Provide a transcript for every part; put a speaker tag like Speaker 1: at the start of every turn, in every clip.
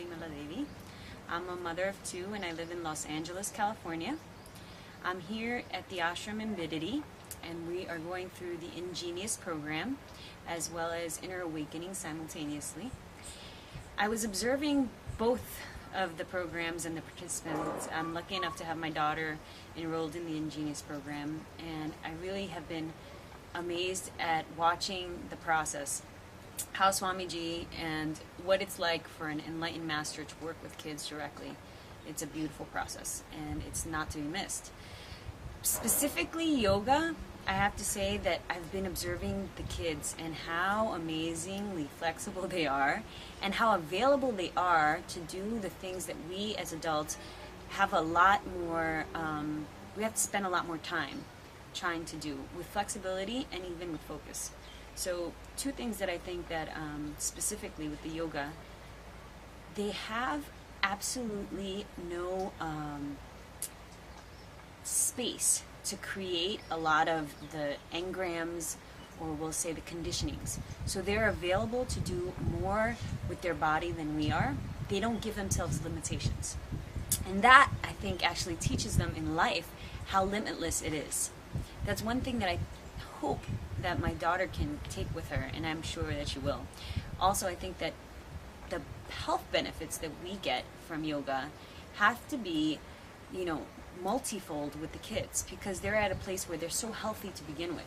Speaker 1: Maladevi. I'm a mother of two and I live in Los Angeles, California. I'm here at the ashram in Bidity and we are going through the eN-Genius program as well as Inner Awakening simultaneously. I was observing both of the programs and the participants. I'm lucky enough to have my daughter enrolled in the eN-Genius program, and I really have been amazed at watching the process, how Swamiji and what it's like for an enlightened master to work with kids directly. It's a beautiful process and it's not to be missed. Specifically yoga, I have to say that I've been observing the kids and how amazingly flexible they are and how available they are to do the things that we as adults have a lot more, we have to spend a lot more time trying to do with flexibility and even with focus. So two things that I think that specifically with the yoga, they have absolutely no space to create a lot of the engrams, or we'll say the conditionings. So they're available to do more with their body than we are. They don't give themselves limitations. And that, I think, actually teaches them in life how limitless it is. That's one thing that I hope that my daughter can take with her, and I'm sure that she will. Also, I think that the health benefits that we get from yoga have to be, multifold with the kids, because they're at a place where they're so healthy to begin with.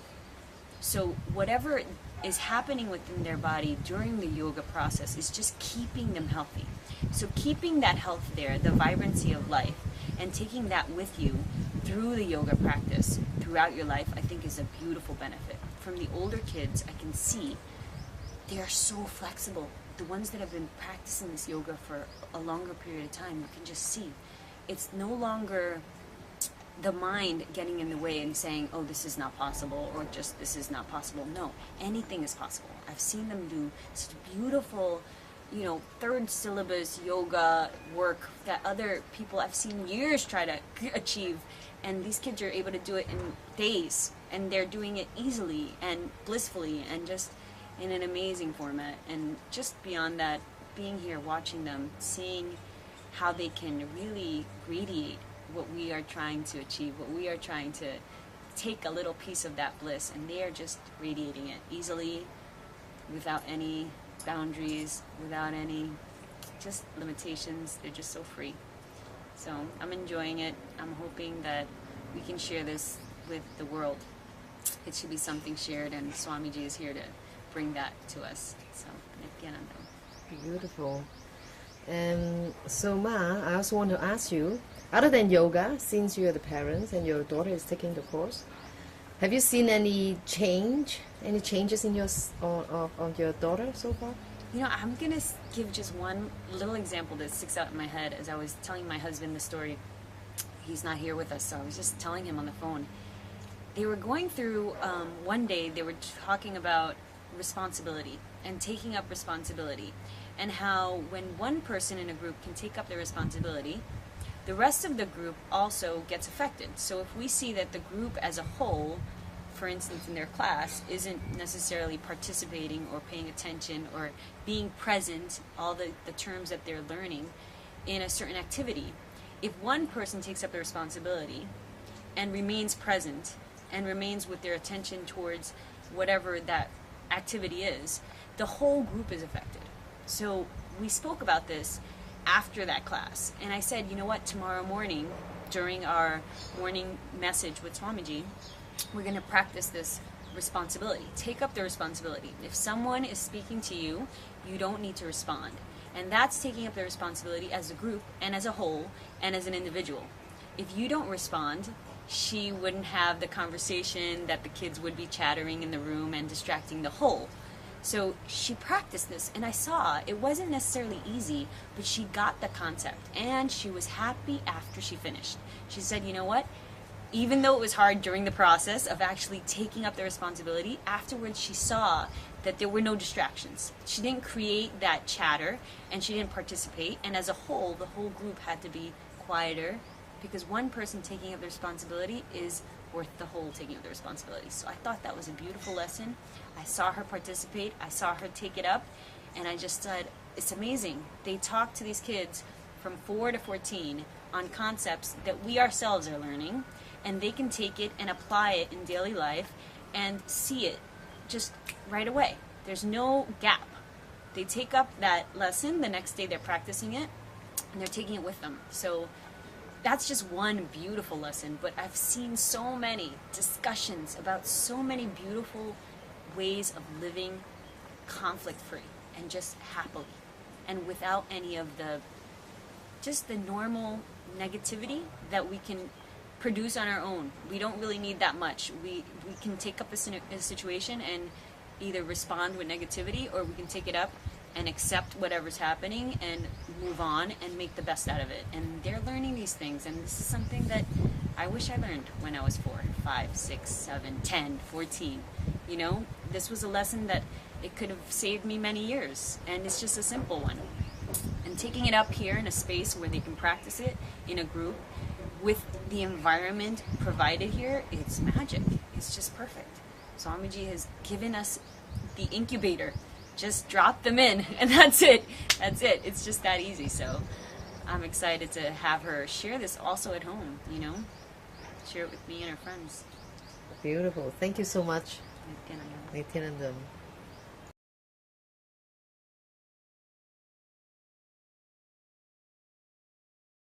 Speaker 1: So whatever is happening within their body during the yoga process is just keeping them healthy. So keeping that health there, the vibrancy of life, and taking that with you through the yoga practice throughout your life, I think is a beautiful benefit. From the older kids, I can see they are so flexible. The ones that have been practicing this yoga for a longer period of time, you can just see it's no longer the mind getting in the way and saying, oh, this is not possible, or just this is not possible. No, anything is possible. I've seen them do such beautiful, third syllabus yoga work that other people I've seen years try to achieve, and these kids are able to do it in days, and they're doing it easily and blissfully and just in an amazing format. And just beyond that, being here, watching them, seeing how they can really radiate what we are trying to achieve, what we are trying to take a little piece of that bliss, and they are just radiating it easily, without any boundaries, without any just limitations. They're just so free. So I'm enjoying it. I'm hoping that we can share this with the world. It should be something shared, and Swamiji is here to bring that to us. So, Nithyananda.
Speaker 2: Beautiful. So Ma, I also want to ask you, other than yoga, since you are the parents and your daughter is taking the course, have you seen any changes in on your daughter so far?
Speaker 1: I'm going to give just one little example that sticks out in my head as I was telling my husband the story. He's not here with us, so I was just telling him on the phone. They were going through, one day they were talking about responsibility and taking up responsibility, and how when one person in a group can take up the responsibility, the rest of the group also gets affected. So if we see that the group as a whole, for instance in their class, isn't necessarily participating or paying attention or being present, all the terms that they're learning in a certain activity, if one person takes up the responsibility and remains present and remains with their attention towards whatever that activity is, the whole group is affected. So we spoke about this after that class, and I said, you know what, tomorrow morning during our morning message with Swamiji, we're going to practice this responsibility. Take up the responsibility. If someone is speaking to you, you don't need to respond. And that's taking up the responsibility as a group and as a whole and as an individual. If you don't respond, she wouldn't have the conversation that the kids would be chattering in the room and distracting the whole. So she practiced this, and I saw it wasn't necessarily easy, but she got the concept, and she was happy after she finished. She said, you know what? Even though it was hard during the process of actually taking up the responsibility, afterwards she saw that there were no distractions. She didn't create that chatter, and she didn't participate, and as a whole, the whole group had to be quieter, because one person taking up the responsibility is worth the whole taking up the responsibility. So I thought that was a beautiful lesson. I saw her participate, I saw her take it up, and I just said, it's amazing. They talk to these kids from 4 to 14 on concepts that we ourselves are learning, and they can take it and apply it in daily life and see it just right away. There's no gap. They take up that lesson, the next day they're practicing it, and they're taking it with them. So that's just one beautiful lesson, but I've seen so many discussions about so many beautiful ways of living conflict-free and just happily and without any of the normal negativity that we can produce on our own. We don't really need that much. We can take up a situation and either respond with negativity, or we can take it up and accept whatever's happening and move on and make the best out of it. And they're learning these things, and this is something that I wish I learned when I was 4, 5, 6, 7, 10, 14. You know, this was a lesson that it could have saved me many years, and it's just a simple one. And taking it up here in a space where they can practice it in a group with the environment provided here, it's magic. It's just perfect. Swamiji has given us the incubator. Just drop them in, and that's it. That's it. It's just that easy. So I'm excited to have her share this also at home, you know? Share it with me and her friends.
Speaker 2: Beautiful. Thank you so much,
Speaker 1: Nithyananda.
Speaker 2: Nithyananda.